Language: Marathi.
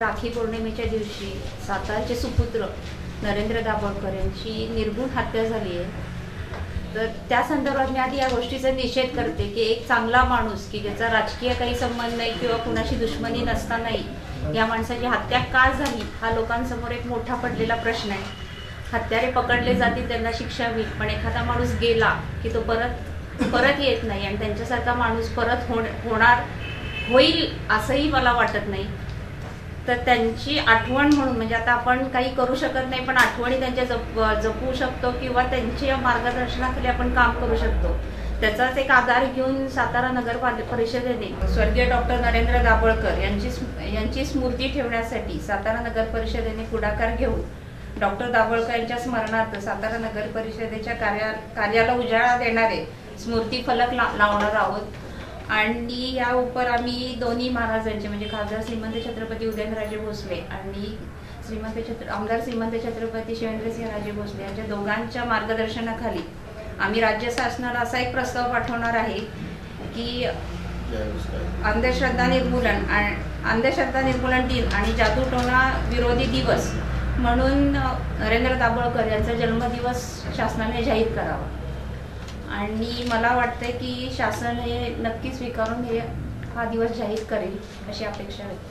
राखी पौर्णिमेच्या दिवशी सातारचे सुपुत्र नरेंद्र दाभोळकर यांची निर्घृण हत्या झाली आहे। तर त्या संदर्भात मी आधी या गोष्टीचा निषेध करते की एक चांगला माणूस की ज्याचा राजकीय काही संबंध नाही किंवा कुणाशी दुश्मनी नसतानाही या माणसाची हत्या का झाली हा लोकांसमोर एक मोठा पडलेला प्रश्न आहे। हत्यारे पकडले जातील त्यांना शिक्षा होईल, पण एखादा माणूस गेला की तो परत येत नाही आणि त्यांच्यासारखा माणूस परत होईल असंही मला वाटत नाही। तर त्यांची आठवण म्हणून म्हणजे आता आपण काही करू शकत नाही, पण आठवणी त्यांच्या जपू शकतो किंवा त्यांच्या मार्गदर्शनाखाली आपण काम करू शकतो। त्याचाच एक आधार घेऊन सातारा नगर परिषदेने स्वर्गीय डॉक्टर नरेंद्र दाभोळकर यांची स्मृती ठेवण्यासाठी सातारा नगर परिषदेने पुढाकार घेऊन डॉक्टर दाभोळकर यांच्या स्मरणार्थ सातारा नगर परिषदेच्या कार्याला उजाळा देणारे स्मृती फलक लावणार आहोत। आणि या उपर आम्ही दोन्ही महाराजांचे म्हणजे खासदार श्रीमंत छत्रपती उदयनराजे भोसले आणि आमदार श्रीमंत छत्रपती शिवेंद्रसिंहराजे भोसले यांच्या दोघांच्या मार्गदर्शनाखाली आम्ही राज्य शासनाला असा एक प्रस्ताव पाठवणार आहे की अंधश्रद्धा निर्मूलन दिन आणि जादूटोणा विरोधी दिवस म्हणून नरेंद्र दाभोळकर यांचा जन्मदिवस शासनाने जाहीर करावा। आणि मला वाटतं की शासन हे नक्की स्वीकारून हा दिवस जाहीर करेल अशी अपेक्षा व्यक्त